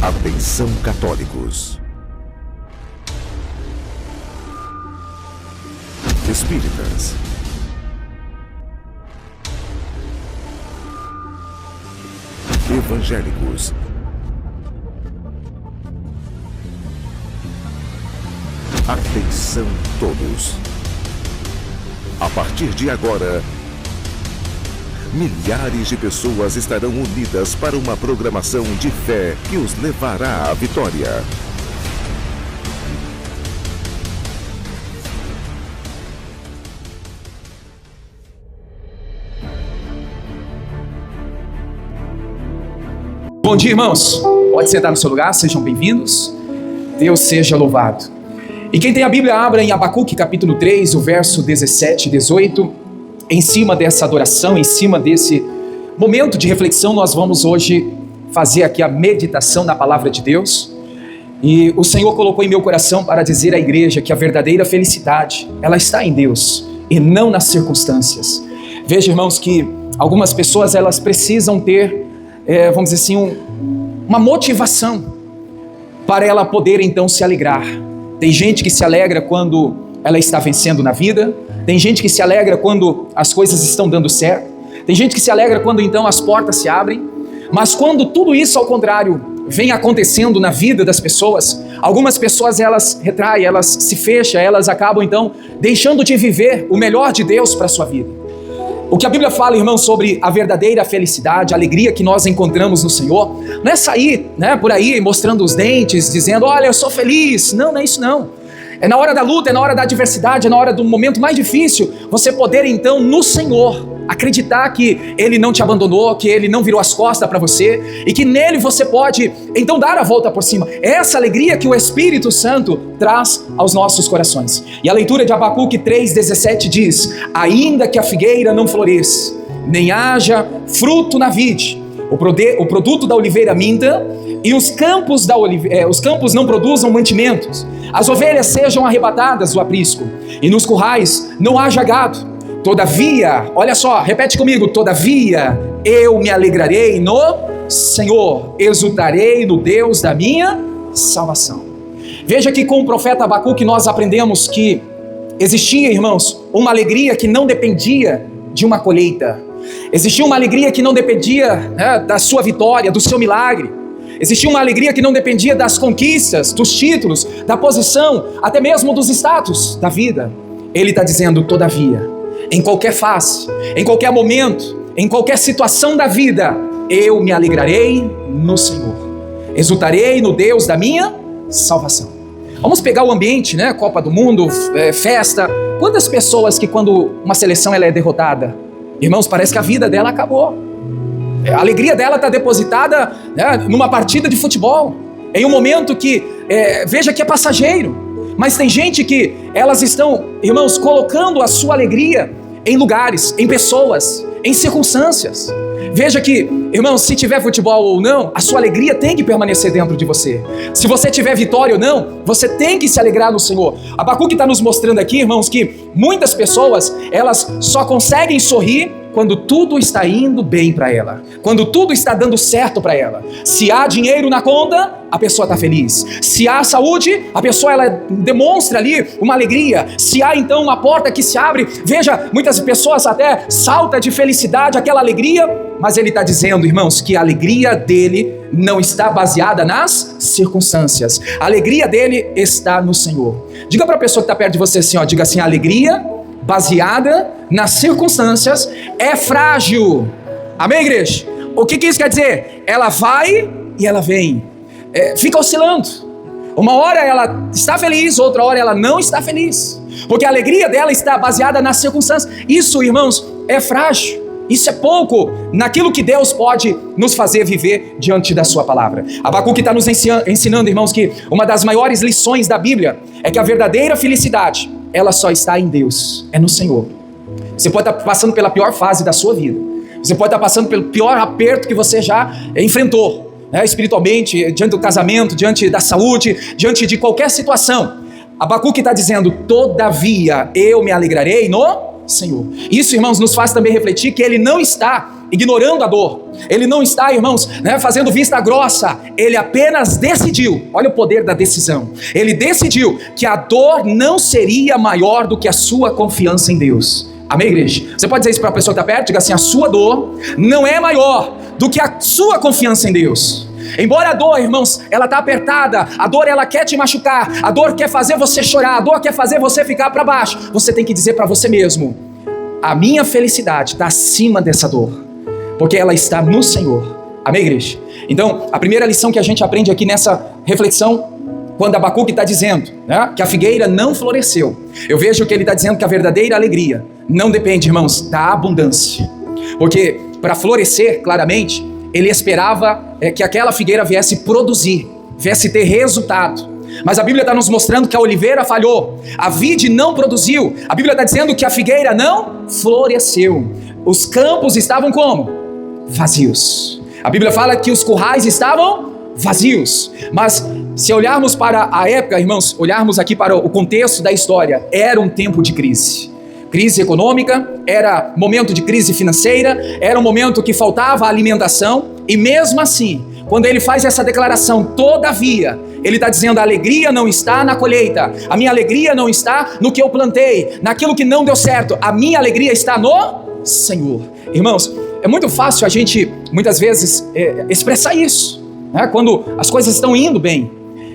Atenção, católicos, espíritas, evangélicos, atenção todos. A partir de agora, milhares de pessoas estarão unidas para uma programação de fé que os levará à vitória. Bom dia, irmãos. Pode sentar no seu lugar, sejam bem-vindos. Deus seja louvado. E quem tem a Bíblia, abra em Abacuque capítulo 3, o verso 17 e 18. Em cima dessa adoração, em cima desse momento de reflexão, nós vamos hoje fazer aqui a meditação na palavra de Deus. E o Senhor colocou em meu coração para dizer à igreja que a verdadeira felicidade, ela está em Deus e não nas circunstâncias. Veja, irmãos, que algumas pessoas, elas precisam ter, vamos dizer assim, uma motivação para ela poder então se alegrar. Tem gente que se alegra quando ela está vencendo na vida. Tem gente que se alegra quando as coisas estão dando certo. Tem gente que se alegra quando então as portas se abrem. Mas quando tudo isso, ao contrário, vem acontecendo na vida das pessoas, algumas pessoas elas retraem, elas se fecham, elas acabam então deixando de viver o melhor de Deus para a sua vida. O que a Bíblia fala, irmão, sobre a verdadeira felicidade, a alegria que nós encontramos no Senhor, não é sair, por aí mostrando os dentes, dizendo, olha, eu sou feliz. Não, não é isso não. É na hora da luta, é na hora da adversidade, é na hora do momento mais difícil, você poder então no Senhor acreditar que Ele não te abandonou, que Ele não virou as costas para você e que nele você pode então dar a volta por cima. É essa alegria que o Espírito Santo traz aos nossos corações. E a leitura de Abacuque 3,17 diz: ainda que a figueira não floresça, nem haja fruto na vide, o produto da oliveira minta, e os campos não produzam mantimentos, as ovelhas sejam arrebatadas do aprisco, e nos currais não haja gado. Todavia, olha só, repete comigo, todavia eu me alegrarei no Senhor, exultarei no Deus da minha salvação. Veja que com o profeta Abacuque nós aprendemos que existia, irmãos, uma alegria que não dependia de uma colheita. Existia uma alegria que não dependia da sua vitória, do seu milagre. Existia uma alegria que não dependia das conquistas, dos títulos, da posição, até mesmo dos status da vida. Ele está dizendo, todavia, em qualquer face, em qualquer momento, em qualquer situação da vida, eu me alegrarei no Senhor. Exultarei no Deus da minha salvação. Vamos pegar o ambiente, Copa do Mundo, festa. Quantas pessoas que quando uma seleção ela é derrotada, irmãos, parece que a vida dela acabou. A alegria dela está depositada numa partida de futebol, em um momento que, veja que é passageiro, mas tem gente que elas estão, irmãos, colocando a sua alegria em lugares, em pessoas, em circunstâncias. Veja que, irmãos, se tiver futebol ou não, a sua alegria tem que permanecer dentro de você. Se você tiver vitória ou não, você tem que se alegrar no Senhor. Abacuque está nos mostrando aqui, irmãos, que muitas pessoas, elas só conseguem sorrir quando tudo está indo bem para ela, quando tudo está dando certo para ela. Se há dinheiro na conta, a pessoa está feliz. Se há saúde, a pessoa ela demonstra ali uma alegria. Se há então uma porta que se abre, veja, muitas pessoas até saltam de felicidade, aquela alegria, mas ele está dizendo, irmãos, que a alegria dele não está baseada nas circunstâncias. A alegria dele está no Senhor. Diga para a pessoa que está perto de você assim, diga assim, a alegria baseada nas circunstâncias é frágil. Amém, igreja? O que isso quer dizer? Ela vai e ela vem. Fica oscilando. Uma hora ela está feliz, outra hora ela não está feliz. Porque a alegria dela está baseada nas circunstâncias. Isso, irmãos, é frágil. Isso é pouco naquilo que Deus pode nos fazer viver diante da sua palavra. Abacuque está nos ensinando, irmãos, que uma das maiores lições da Bíblia é que a verdadeira felicidade, ela só está em Deus, é no Senhor. Você pode estar passando pela pior fase da sua vida. Você pode estar passando pelo pior aperto que você já enfrentou, espiritualmente, diante do casamento, diante da saúde, diante de qualquer situação. Abacuque está dizendo, todavia eu me alegrarei no Senhor. Isso, irmãos, nos faz também refletir que ele não está ignorando a dor. Ele não está, irmãos, fazendo vista grossa. Ele apenas decidiu, olha o poder da decisão. Ele decidiu que a dor não seria maior do que a sua confiança em Deus. Amém, igreja? Você pode dizer isso para a pessoa que está perto? Diga assim: a sua dor não é maior do que a sua confiança em Deus. Embora a dor, irmãos, ela está apertada, a dor ela quer te machucar, a dor quer fazer você chorar, a dor quer fazer você ficar para baixo. Você tem que dizer para você mesmo: a minha felicidade está acima dessa dor, porque ela está no Senhor. Amém, igreja? Então, a primeira lição que a gente aprende aqui nessa reflexão, quando Abacuque está dizendo que a figueira não floresceu, eu vejo que ele está dizendo que a verdadeira alegria não depende, irmãos, da abundância, porque para florescer, claramente, ele esperava que aquela figueira viesse produzir, viesse ter resultado. Mas a Bíblia está nos mostrando que a oliveira falhou, a vide não produziu. A Bíblia está dizendo que a figueira não floresceu. Os campos estavam como? Vazios. A Bíblia fala que os currais estavam vazios. Mas se olharmos para a época, irmãos, olharmos aqui para o contexto da história, era um tempo de crise. Crise econômica, era momento de crise financeira, era um momento que faltava alimentação, e mesmo assim, quando ele faz essa declaração, todavia, ele está dizendo: a alegria não está na colheita, a minha alegria não está no que eu plantei, naquilo que não deu certo, a minha alegria está no Senhor. Irmãos, é muito fácil a gente, muitas vezes, expressar isso, quando as coisas estão indo bem.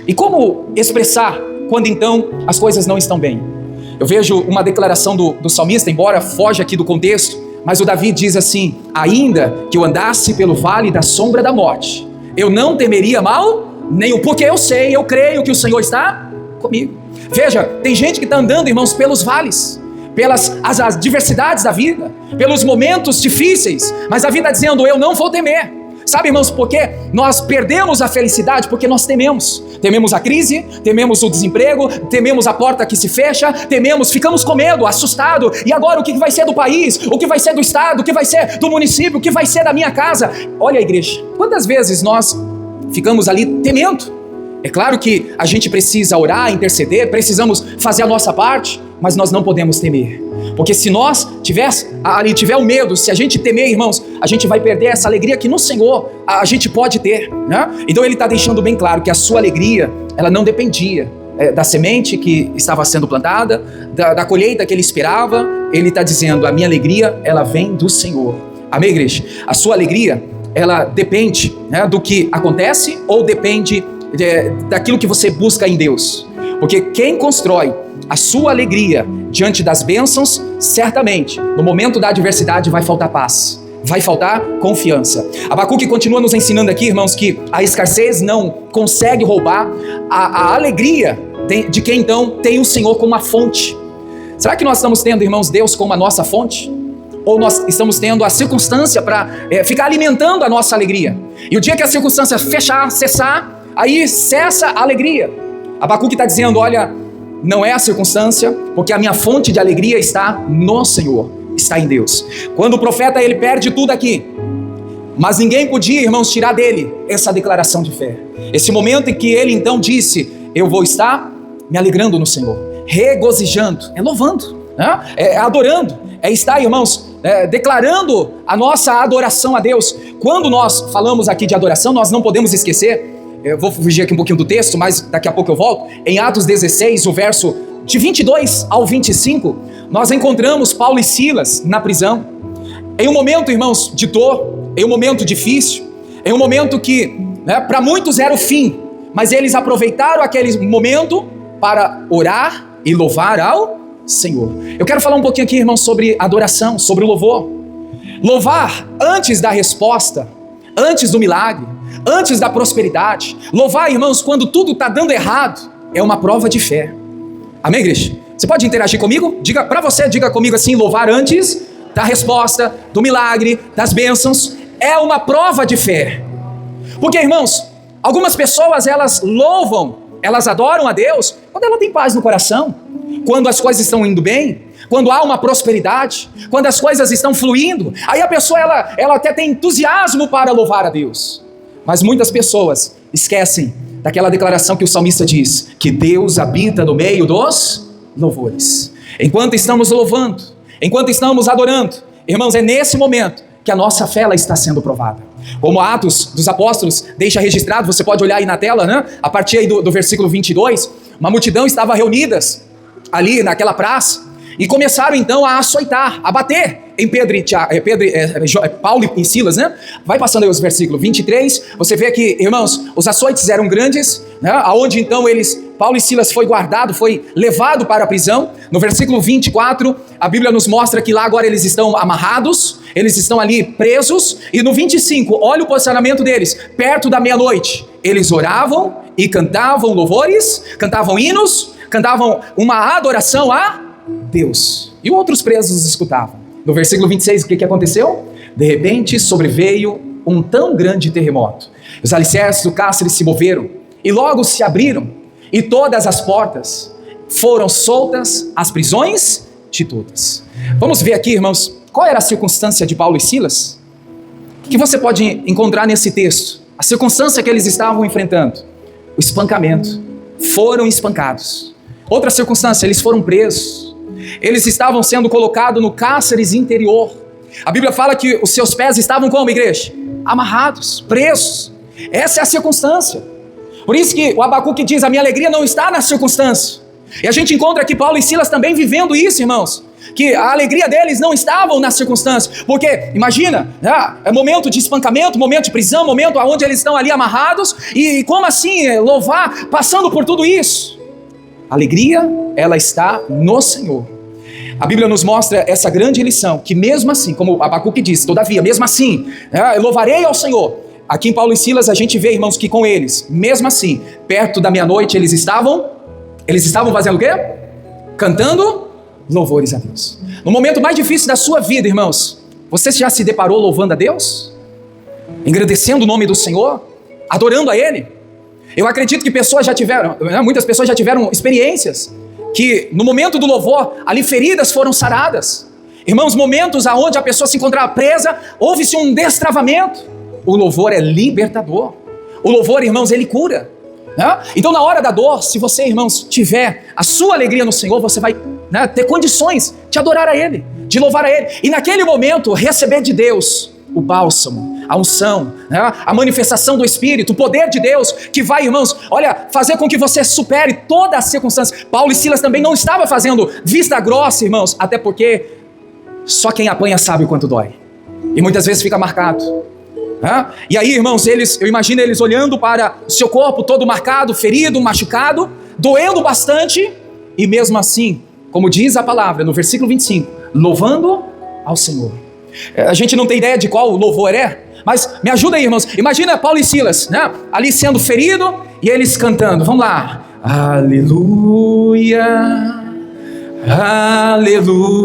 E como expressar quando então as coisas não estão bem? Eu vejo uma declaração do salmista, embora foge aqui do contexto, mas o Davi diz assim: ainda que eu andasse pelo vale da sombra da morte, eu não temeria mal nenhum, porque eu sei, eu creio que o Senhor está comigo. Veja, tem gente que está andando, irmãos, pelos vales, pelas as adversidades da vida, pelos momentos difíceis, mas a vida está dizendo: eu não vou temer. Sabe, irmãos, por quê? Nós perdemos a felicidade porque nós tememos. Tememos a crise, tememos o desemprego, tememos a porta que se fecha, ficamos com medo, assustado. E agora o que vai ser do país? O que vai ser do estado? O que vai ser do município? O que vai ser da minha casa? Olha, igreja, quantas vezes nós ficamos ali temendo? É claro que a gente precisa orar, interceder, precisamos fazer a nossa parte, mas nós não podemos temer. Porque se nós tiver o medo, se a gente temer, irmãos, a gente vai perder essa alegria que no Senhor a gente pode ter, Então ele está deixando bem claro que a sua alegria, ela não dependia da semente que estava sendo plantada, da colheita que ele esperava. Ele está dizendo: a minha alegria, ela vem do Senhor. Amém, igreja? A sua alegria, ela depende do que acontece, ou depende daquilo que você busca em Deus. Porque quem constrói a sua alegria diante das bênçãos, certamente, no momento da adversidade vai faltar paz, vai faltar confiança. Abacuque continua nos ensinando aqui, irmãos, que a escassez não consegue roubar a alegria de quem então tem o Senhor como a fonte. Será que nós estamos tendo, irmãos, Deus como a nossa fonte? Ou nós estamos tendo a circunstância para ficar alimentando a nossa alegria? E o dia que a circunstância cessar, aí cessa a alegria. Abacuque está dizendo: olha, não é a circunstância, porque a minha fonte de alegria está no Senhor, está em Deus. Quando o profeta, ele perde tudo aqui, mas ninguém podia, irmãos, tirar dele essa declaração de fé. Esse momento em que ele então disse: eu vou estar me alegrando no Senhor, regozijando, louvando, adorando, estar, irmãos, declarando a nossa adoração a Deus. Quando nós falamos aqui de adoração, nós não podemos esquecer, eu vou fugir aqui um pouquinho do texto, mas daqui a pouco eu volto. Em Atos 16, o verso de 22 ao 25, nós encontramos Paulo e Silas na prisão. Em um momento, irmãos, de dor, em um momento difícil, em um momento que para muitos era o fim, mas eles aproveitaram aquele momento para orar e louvar ao Senhor. Eu quero falar um pouquinho aqui, irmãos, sobre adoração, sobre o louvor. Louvar antes da resposta, antes do milagre, antes da prosperidade. Louvar, irmãos, quando tudo está dando errado, é uma prova de fé. Amém, igreja? Você pode interagir comigo? Diga comigo assim: louvar antes da resposta, do milagre, das bênçãos, é uma prova de fé. Porque, irmãos, algumas pessoas, elas louvam, elas adoram a Deus quando ela tem paz no coração, quando as coisas estão indo bem, quando há uma prosperidade, quando as coisas estão fluindo. Aí a pessoa, ela até tem entusiasmo para louvar a Deus. Mas muitas pessoas esquecem daquela declaração que o salmista diz: que Deus habita no meio dos louvores. Enquanto estamos louvando, enquanto estamos adorando, irmãos, é nesse momento que a nossa fé ela está sendo provada. Como Atos dos Apóstolos deixa registrado, você pode olhar aí na tela, né? A partir aí do versículo 22, uma multidão estava reunidas ali naquela praça, e começaram então a açoitar, a bater em Paulo e Silas, né? Vai passando aí os versículos 23, você vê que, irmãos, os açoites eram grandes, né? Aonde então Paulo e Silas foi guardado, foi levado para a prisão. No versículo 24, a Bíblia nos mostra que lá agora eles estão amarrados, eles estão ali presos, e no 25, olha o posicionamento deles, perto da meia-noite, eles oravam e cantavam louvores, cantavam hinos, cantavam uma adoração a Deus, e outros presos escutavam. No versículo 26, o que aconteceu? De repente sobreveio um tão grande terremoto, os alicerces do cárcere se moveram, e logo se abriram, e todas as portas foram soltas, as prisões de todas. Vamos ver aqui, irmãos, qual era a circunstância de Paulo e Silas? O que você pode encontrar nesse texto? A circunstância que eles estavam enfrentando: o espancamento, foram espancados. Outra circunstância, eles foram presos. Eles estavam sendo colocados no cárcere interior. A Bíblia fala que os seus pés estavam como, igreja? Amarrados, presos. Essa é a circunstância. Por isso que o Abacuque diz, a minha alegria não está na circunstância. E a gente encontra aqui Paulo e Silas também vivendo isso, irmãos. Que a alegria deles não estavam nas circunstâncias. Porque, imagina, é momento de espancamento, momento de prisão, momento onde eles estão ali amarrados. E como assim louvar passando por tudo isso? A alegria, ela está no Senhor. A Bíblia nos mostra essa grande lição, que mesmo assim, como Abacuque disse, todavia, mesmo assim, eu louvarei ao Senhor. Aqui em Paulo e Silas a gente vê, irmãos, que com eles, mesmo assim, perto da meia-noite, eles estavam fazendo o quê? Cantando louvores a Deus. No momento mais difícil da sua vida, irmãos, você já se deparou louvando a Deus? Engrandecendo o nome do Senhor? Adorando a Ele? Eu acredito que muitas pessoas já tiveram experiências que no momento do louvor, ali feridas foram saradas. Irmãos, momentos onde a pessoa se encontrava presa, houve-se um destravamento. O louvor é libertador. O louvor, irmãos, ele cura. Então na hora da dor, se você, irmãos, tiver a sua alegria no Senhor, você vai ter condições de adorar a Ele, de louvar a Ele. E naquele momento, receber de Deus o bálsamo, a unção, a manifestação do Espírito, o poder de Deus, que vai, irmãos, olha, fazer com que você supere toda a circunstância. Paulo e Silas também não estavam fazendo vista grossa, irmãos, até porque só quem apanha sabe o quanto dói. E muitas vezes fica marcado. E aí, irmãos, eu imagino eles olhando para o seu corpo todo marcado, ferido, machucado, doendo bastante, e mesmo assim, como diz a palavra no versículo 25, louvando ao Senhor. A gente não tem ideia de qual louvor é, mas me ajuda aí, irmãos. Imagina Paulo e Silas, ali sendo ferido, e eles cantando, vamos lá. Aleluia, aleluia,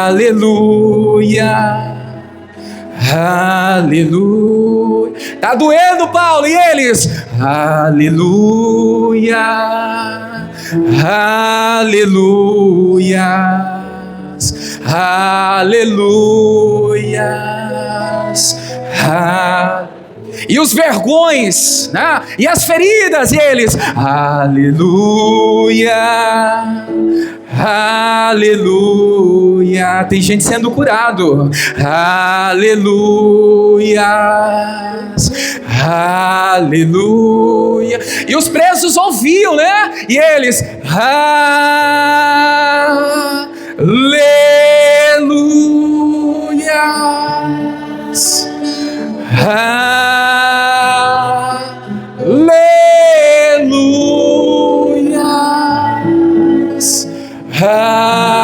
aleluia, aleluia. Tá doendo, Paulo, e eles? Aleluia, aleluia, aleluias, e os vergões, e as feridas, e eles, aleluia, aleluia. Tem gente sendo curado, aleluia, aleluia. E os presos ouviam, e eles, aleluias, aleluias, aleluias, aleluia.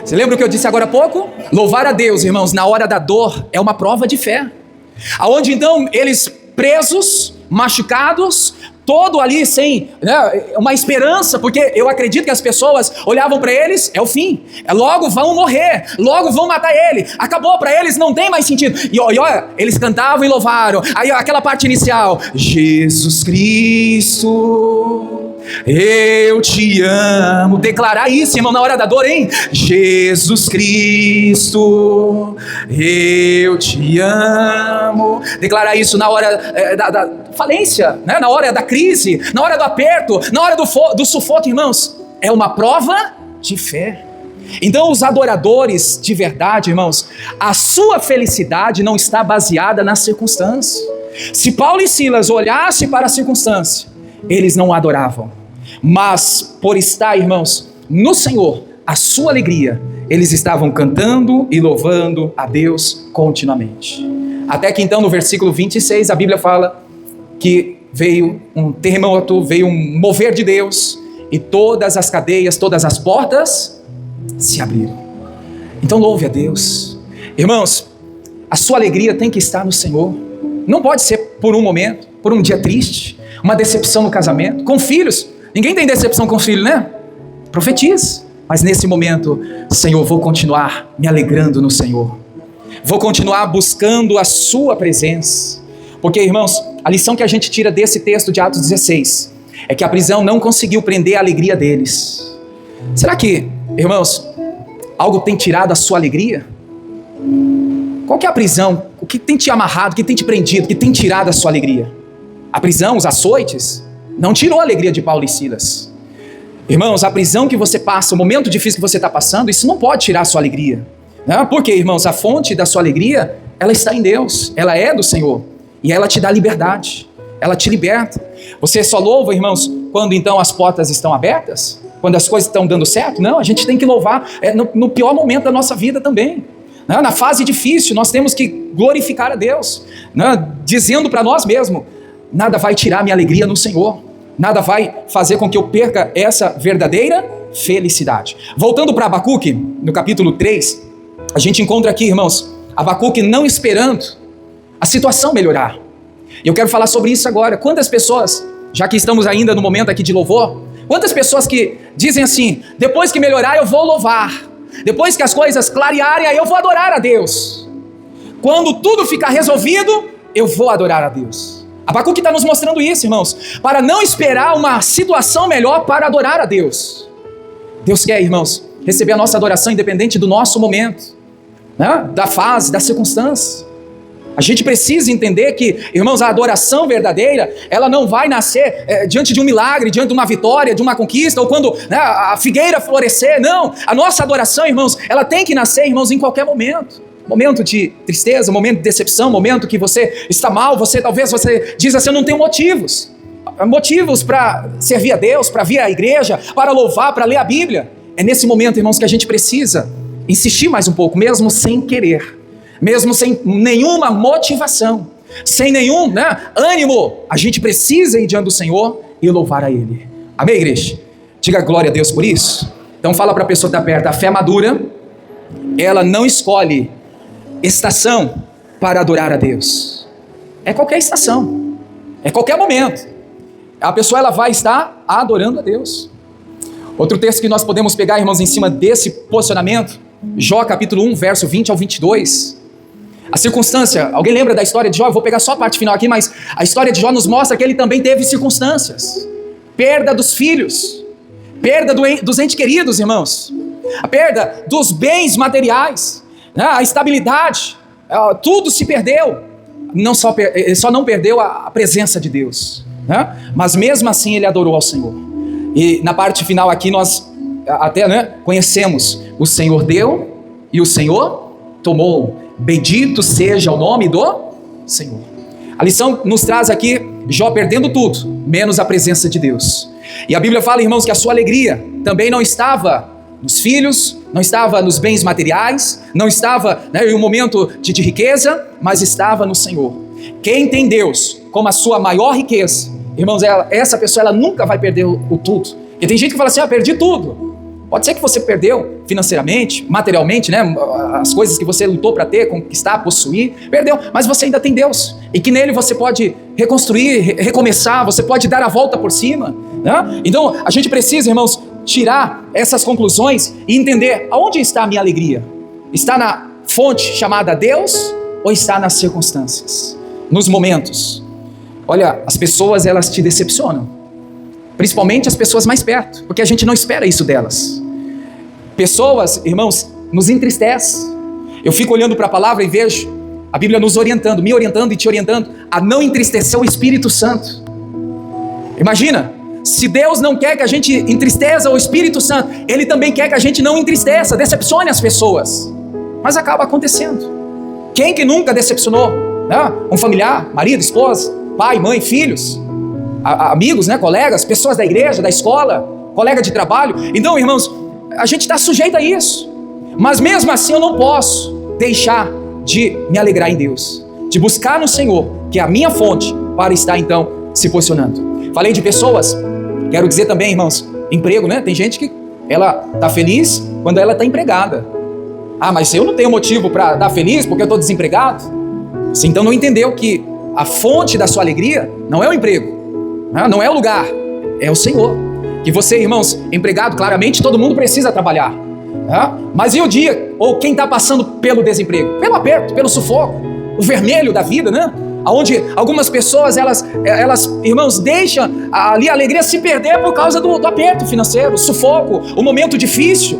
Você lembra o que eu disse agora há pouco? Louvar a Deus, irmãos, na hora da dor é uma prova de fé. Aonde então eles presos, machucados, todo ali sem uma esperança, porque eu acredito que as pessoas olhavam para eles, é o fim, logo vão morrer, logo vão matar ele, acabou, para eles não tem mais sentido. E olha, eles cantavam e louvaram, aí aquela parte inicial, Jesus Cristo, eu te amo. Declarar isso, irmão, na hora da dor, hein? Jesus Cristo, eu te amo. Declarar isso na hora da falência, né? Na hora da crise, na hora do aperto, na hora do sufoco, irmãos. É uma prova de fé. Então os adoradores de verdade, irmãos, a sua felicidade não está baseada na circunstância. Se Paulo e Silas olhassem para a circunstância, eles não adoravam. Mas por estar, irmãos, no Senhor, a sua alegria, eles estavam cantando e louvando a Deus continuamente. Até que então no versículo 26 a Bíblia fala que veio um terremoto, veio um mover de Deus e todas as cadeias, todas as portas se abriram. Então louve a Deus. Irmãos, a sua alegria tem que estar no Senhor. Não pode ser por um momento, por um dia triste, uma decepção no casamento, com filhos. Ninguém tem decepção com filho, né? Profetiza. Mas nesse momento, Senhor, vou continuar me alegrando no Senhor. Vou continuar buscando a sua presença. Porque, irmãos, a lição que a gente tira desse texto de Atos 16 é que a prisão não conseguiu prender a alegria deles. Será que, irmãos, algo tem tirado a sua alegria? Qual que é a prisão? O que tem te amarrado, o que tem te prendido, o que tem tirado a sua alegria? A prisão, os açoites, não tirou a alegria de Paulo e Silas. Irmãos, a prisão que você passa, o momento difícil que você está passando, isso não pode tirar a sua alegria. Não, porque, irmãos, a fonte da sua alegria, ela está em Deus, ela é do Senhor. E ela te dá liberdade, ela te liberta. Você só louva, irmãos, quando então as portas estão abertas? Quando as coisas estão dando certo? Não, a gente tem que louvar no pior momento da nossa vida também. Na fase difícil, nós temos que glorificar a Deus, dizendo para nós mesmos, nada vai tirar minha alegria no Senhor, nada vai fazer com que eu perca essa verdadeira felicidade. Voltando para Abacuque, no capítulo 3, a gente encontra aqui, irmãos, Abacuque não esperando a situação melhorar. E eu quero falar sobre isso agora. Quantas pessoas, já que estamos ainda no momento aqui de louvor, quantas pessoas que dizem assim, depois que melhorar eu vou louvar, depois que as coisas clarearem aí eu vou adorar a Deus, quando tudo ficar resolvido eu vou adorar a Deus. Abacuque está nos mostrando isso, irmãos, para não esperar uma situação melhor para adorar a Deus. Deus quer, irmãos, receber a nossa adoração independente do nosso momento, da fase, da circunstância. A gente precisa entender que, irmãos, a adoração verdadeira, ela não vai nascer diante de um milagre, diante de uma vitória, de uma conquista, ou quando a figueira florescer. Não, a nossa adoração, irmãos, ela tem que nascer, irmãos, em qualquer momento. Momento de tristeza, momento de decepção, momento que você está mal, talvez você diz assim, eu não tenho motivos para servir a Deus, para vir à igreja, para louvar, para ler a Bíblia. É nesse momento, irmãos, que a gente precisa insistir mais um pouco, mesmo sem querer. Mesmo sem nenhuma motivação, sem nenhum ânimo, a gente precisa ir diante do Senhor e louvar a Ele. Amém, igreja? Diga glória a Deus por isso. Então fala para a pessoa que está perto, a fé madura, ela não escolhe estação para adorar a Deus. É qualquer estação, é qualquer momento. A pessoa ela vai estar adorando a Deus. Outro texto que nós podemos pegar, irmãos, em cima desse posicionamento, Jó capítulo 1, verso 20 ao 22. A circunstância, alguém lembra da história de Jó? Eu vou pegar só a parte final aqui, mas a história de Jó nos mostra que ele também teve circunstâncias. Perda dos filhos, perda dos entes queridos, irmãos, a perda dos bens materiais, a estabilidade, tudo se perdeu. Ele só não perdeu a presença de Deus, mas mesmo assim ele adorou ao Senhor. E na parte final aqui nós até conhecemos, o Senhor deu e o Senhor tomou. Bendito seja o nome do Senhor. A lição nos traz aqui Jó perdendo tudo, menos a presença de Deus. E a Bíblia fala, irmãos, que a sua alegria também não estava nos filhos, não estava nos bens materiais, não estava em um momento de riqueza, mas estava no Senhor. Quem tem Deus como a sua maior riqueza, irmãos, essa pessoa ela nunca vai perder o tudo. E tem gente que fala assim, perdi tudo. Pode ser que você perdeu financeiramente, materialmente, as coisas que você lutou para ter, conquistar, possuir, perdeu, mas você ainda tem Deus, e que nele você pode reconstruir, recomeçar, você pode dar a volta por cima, Então a gente precisa, irmãos, tirar essas conclusões e entender aonde está a minha alegria. Está na fonte chamada Deus ou está nas circunstâncias, nos momentos? Olha, as pessoas elas te decepcionam, principalmente as pessoas mais perto, porque a gente não espera isso delas. Pessoas, irmãos, nos entristece. Eu fico olhando para a palavra e vejo a Bíblia nos orientando, me orientando e te orientando a não entristecer o Espírito Santo. Imagina, se Deus não quer que a gente entristeça o Espírito Santo, Ele também quer que a gente não entristeça, decepcione as pessoas. Mas acaba acontecendo. Quem que nunca decepcionou, né? Um familiar, marido, esposa, pai, mãe, filhos, amigos, né? Colegas, pessoas da igreja, da escola, colega de trabalho. Então, irmãos, a gente está sujeito a isso. Mas mesmo assim eu não posso deixar de me alegrar em Deus, de buscar no Senhor, que é a minha fonte, para estar então se posicionando. Falei de pessoas, quero dizer também, irmãos, emprego, né? Tem gente que ela está feliz quando ela está empregada. Ah, mas eu não tenho motivo para estar feliz porque eu estou desempregado. Você então não entendeu que a fonte da sua alegria não é o emprego, não é o lugar, é o Senhor. Que você, irmãos, empregado, claramente todo mundo precisa trabalhar. Mas e o dia, ou quem está passando pelo desemprego? Pelo aperto, pelo sufoco, o vermelho da vida, né? Onde algumas pessoas, elas, irmãos, deixam ali a alegria se perder por causa do aperto financeiro, o sufoco, o momento difícil.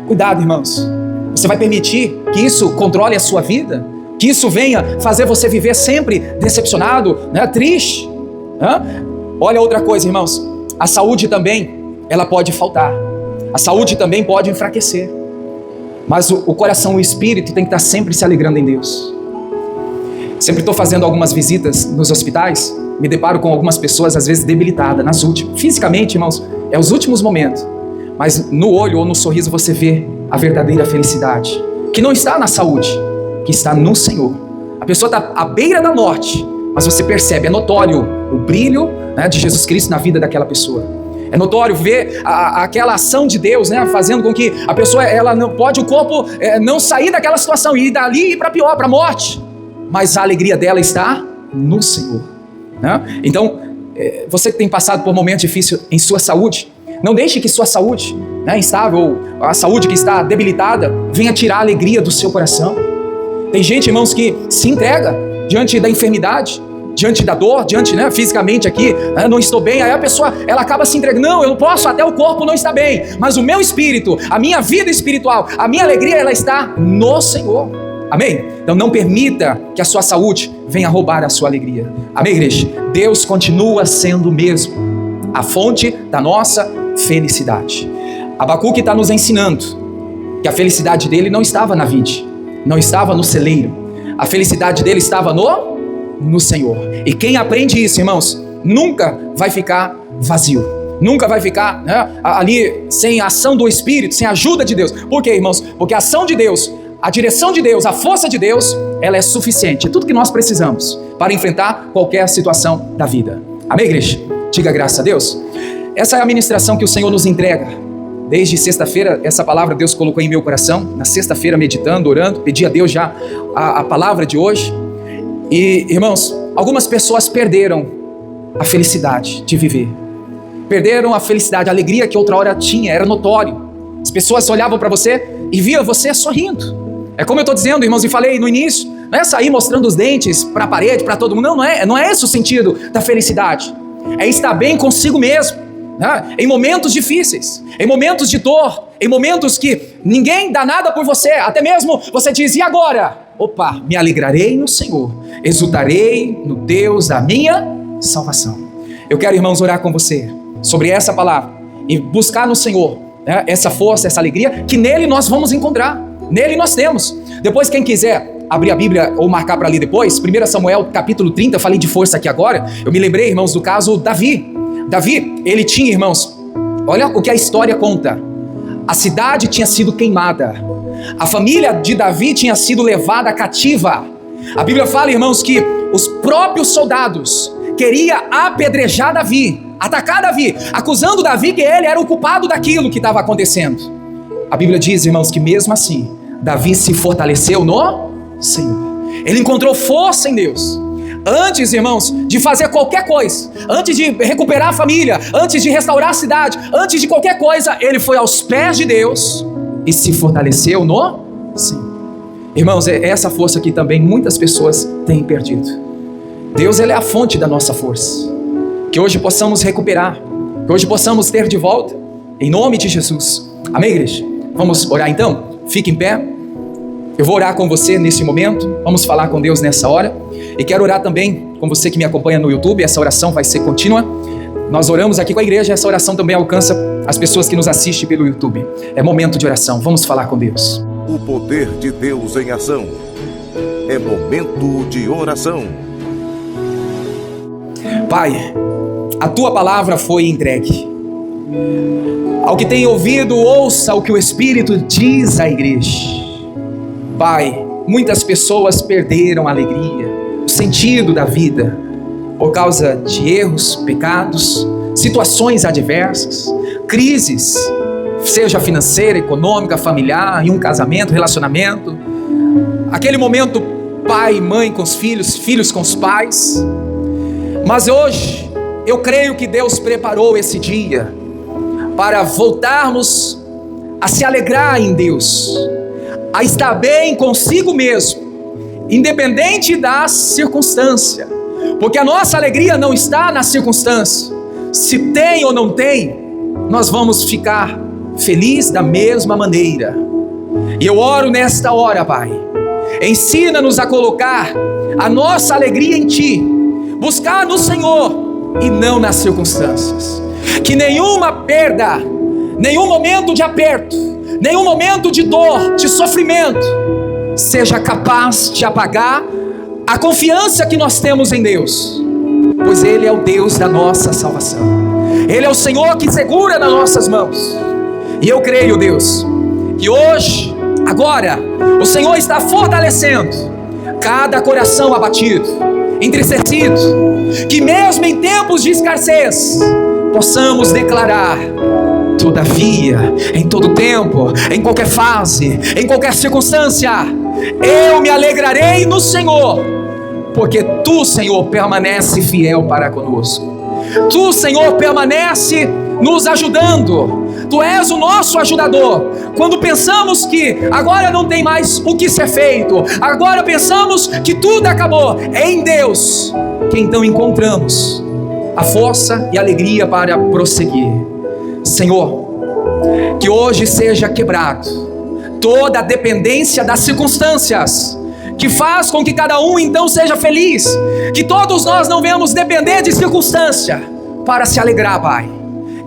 Cuidado, irmãos. Você vai permitir que isso controle a sua vida? Que isso venha fazer você viver sempre decepcionado, né? Triste? Olha outra coisa, irmãos. A saúde também, ela pode faltar. A saúde também pode enfraquecer. Mas o coração, o espírito tem que estar sempre se alegrando em Deus. Sempre estou fazendo algumas visitas nos hospitais, me deparo com algumas pessoas às vezes debilitadas, nas últimas. Fisicamente, irmãos, é os últimos momentos. Mas no olho ou no sorriso você vê a verdadeira felicidade, que não está na saúde, que está no Senhor. A pessoa está à beira da morte, mas você percebe, é notório o brilho, né, de Jesus Cristo na vida daquela pessoa. É notório ver aquela ação de Deus, né, fazendo com que a pessoa, ela não pode, o corpo não sair daquela situação e ir dali para pior, para a morte. Mas a alegria dela está no Senhor, né? Então, você que tem passado por momentos difíceis em sua saúde, não deixe que sua saúde, né, instável, ou a saúde que está debilitada, venha tirar a alegria do seu coração. Tem gente, irmãos, que se entrega diante da enfermidade, diante da dor, diante, né, fisicamente aqui, não estou bem, aí a pessoa, ela acaba se entregando, não, eu não posso, até o corpo não está bem, mas o meu espírito, a minha vida espiritual, a minha alegria, ela está no Senhor. Amém? Então não permita que a sua saúde venha roubar a sua alegria. Amém, igreja? Deus continua sendo o mesmo, a fonte da nossa felicidade. Abacuque está nos ensinando que a felicidade dele não estava na vide, não estava no celeiro. A felicidade dele estava no Senhor. E quem aprende isso, irmãos, nunca vai ficar vazio. Nunca vai ficar, né, ali sem a ação do Espírito, sem a ajuda de Deus. Por quê, irmãos? Porque a ação de Deus, a direção de Deus, a força de Deus, ela é suficiente. É tudo que nós precisamos para enfrentar qualquer situação da vida. Amém, igreja? Diga graças a Deus. Essa é a ministração que o Senhor nos entrega. Desde sexta-feira, essa palavra Deus colocou em meu coração. Na sexta-feira, meditando, orando, pedi a Deus já a palavra de hoje. E, irmãos, algumas pessoas perderam a felicidade de viver. Perderam a felicidade, a alegria que outra hora tinha, era notório. As pessoas olhavam para você e viam você sorrindo. É como eu estou dizendo, irmãos, e falei no início, não é sair mostrando os dentes para a parede, para todo mundo, não é esse o sentido da felicidade. É estar bem consigo mesmo, né? Em momentos difíceis, em momentos de dor, em momentos que ninguém dá nada por você, até mesmo você diz, e agora? Opa, me alegrarei no Senhor, exultarei no Deus da minha salvação. Eu quero, irmãos, orar com você sobre essa palavra e buscar no Senhor, né, essa força, essa alegria, que nele nós vamos encontrar. Nele nós temos. Depois, quem quiser abrir a Bíblia ou marcar para ler depois, 1 Samuel capítulo 30, eu falei de força aqui agora, eu me lembrei, irmãos, do caso Davi. Davi, ele tinha, irmãos, olha o que a história conta. A cidade tinha sido queimada. A família de Davi tinha sido levada cativa. A Bíblia fala, irmãos, que os próprios soldados queriam apedrejar Davi, atacar Davi, acusando Davi que ele era o culpado daquilo que estava acontecendo. A Bíblia diz, irmãos, que mesmo assim, Davi se fortaleceu no Senhor. Ele encontrou força em Deus. Antes, irmãos, de fazer qualquer coisa, antes de recuperar a família, antes de restaurar a cidade, antes de qualquer coisa, ele foi aos pés de Deus e se fortaleceu no Senhor. Irmãos, é essa força que também muitas pessoas têm perdido. Deus, ele é a fonte da nossa força. Que hoje possamos recuperar Que hoje possamos ter de volta, em nome de Jesus. Amém, igreja? Vamos orar então? Fique em pé. Eu vou orar com você nesse momento. Vamos falar com Deus nessa hora. E quero orar também com você que me acompanha no YouTube. Essa oração vai ser contínua. Nós oramos aqui com a igreja. Essa oração também alcança as pessoas que nos assistem pelo YouTube. É momento de oração. Vamos falar com Deus. O poder de Deus em ação. É momento de oração. Pai, a tua palavra foi entregue. Ao que tem ouvido, ouça o que o Espírito diz à igreja. Pai, muitas pessoas perderam a alegria, o sentido da vida, por causa de erros, pecados, situações adversas, crises, seja financeira, econômica, familiar, em um casamento, relacionamento. Aquele momento, pai e mãe com os filhos, filhos com os pais. Mas hoje, eu creio que Deus preparou esse dia para voltarmos a se alegrar em Deus, a estar bem consigo mesmo, independente da circunstância, porque a nossa alegria não está na circunstância. Se tem ou não tem, nós vamos ficar felizes da mesma maneira. E eu oro nesta hora, Pai, ensina-nos a colocar a nossa alegria em Ti, buscar no Senhor e não nas circunstâncias. Que nenhuma perda, nenhum momento de aperto, nenhum momento de dor, de sofrimento, seja capaz de apagar a confiança que nós temos em Deus, pois Ele é o Deus da nossa salvação. Ele é o Senhor que segura nas nossas mãos. E eu creio, Deus, que hoje, agora, o Senhor está fortalecendo cada coração abatido, entristecido, que mesmo em tempos de escassez, possamos declarar: todavia, em todo tempo, em qualquer fase, em qualquer circunstância, eu me alegrarei no Senhor, porque Tu, Senhor, permanece fiel para conosco. Tu, Senhor, permanece nos ajudando. Tu és o nosso ajudador. Quando pensamos que agora não tem mais o que ser feito, agora pensamos que tudo acabou, é em Deus que então encontramos a força e a alegria para prosseguir. Senhor, que hoje seja quebrado toda a dependência das circunstâncias, que faz com que cada um então seja feliz, que todos nós não venhamos depender de circunstância para se alegrar, Pai,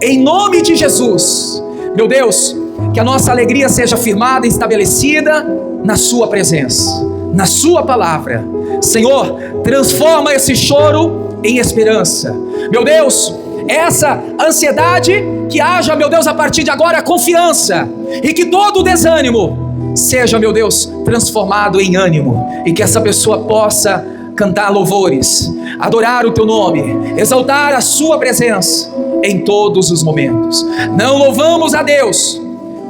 em nome de Jesus. Meu Deus, que a nossa alegria seja firmada e estabelecida na Sua presença, na Sua palavra. Senhor, transforma esse choro em esperança. Meu Deus, essa ansiedade, que haja, meu Deus, a partir de agora confiança, e que todo o desânimo seja, meu Deus, transformado em ânimo, e que essa pessoa possa cantar louvores, adorar o Teu nome, exaltar a Sua presença em todos os momentos. Não louvamos a Deus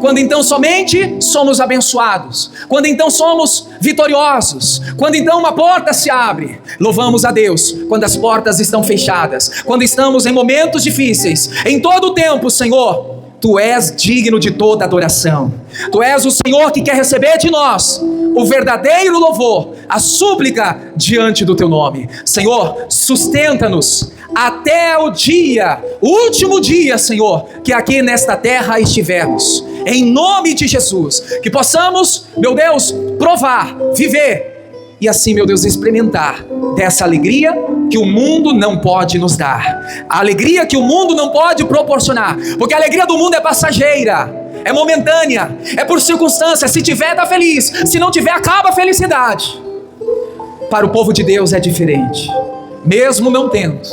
quando então somente somos abençoados, quando então somos vitoriosos, quando então uma porta se abre. Louvamos a Deus quando as portas estão fechadas, quando estamos em momentos difíceis. Em todo o tempo, Senhor, Tu és digno de toda adoração. Tu és o Senhor que quer receber de nós o verdadeiro louvor, a súplica diante do Teu nome. Senhor, sustenta-nos até o dia, o último dia, Senhor, que aqui nesta terra estivermos. Em nome de Jesus, que possamos, meu Deus, provar, viver e assim, meu Deus, experimentar dessa alegria que o mundo não pode nos dar, a alegria que o mundo não pode proporcionar, porque a alegria do mundo é passageira, é momentânea, é por circunstâncias. Se tiver, está feliz, se não tiver, acaba a felicidade. Para o povo de Deus é diferente. Mesmo não tendo,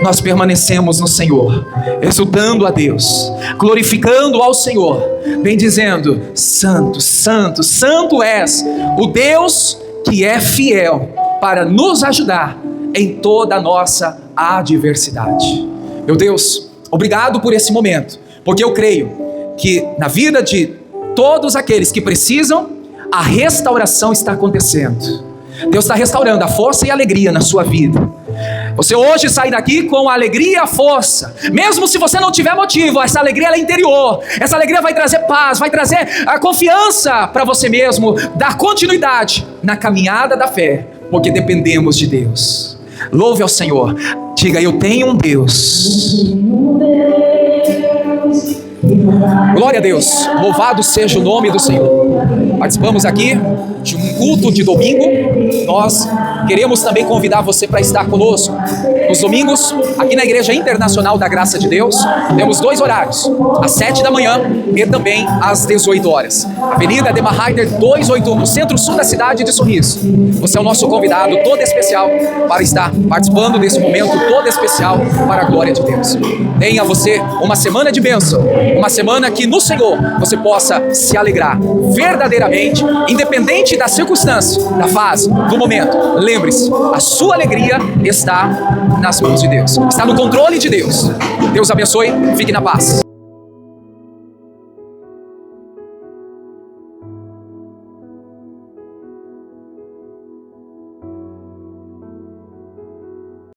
nós permanecemos no Senhor, exultando a Deus, glorificando ao Senhor, bendizendo: Santo, Santo, Santo és o Deus que é fiel para nos ajudar em toda a nossa adversidade. Meu Deus, obrigado por esse momento, porque eu creio que na vida de todos aqueles que precisam, a restauração está acontecendo. Deus está restaurando a força e a alegria na sua vida. Você hoje sai daqui com a alegria e a força, mesmo se você não tiver motivo. Essa alegria é interior, essa alegria vai trazer paz, vai trazer a confiança para você mesmo, dar continuidade na caminhada da fé, porque dependemos de Deus. Louve ao Senhor, diga: eu tenho um Deus Glória a Deus, louvado seja o nome do Senhor. Participamos aqui de um culto de domingo. Nós queremos também convidar você para estar conosco. Nos domingos, aqui na Igreja Internacional da Graça de Deus, temos 2 horários, às 7 da manhã e também às 18 horas. Avenida Ademar Heider 281, no centro-sul da cidade de Sorriso. Você é o nosso convidado todo especial para estar participando desse momento todo especial para a glória de Deus. Tenha você uma semana de bênção, uma semana que no Senhor você possa se alegrar verdadeiramente, independente da circunstância, da fase, do momento. Lembre-se, a sua alegria está nas mãos de Deus, está no controle de Deus. Deus abençoe, fique na paz.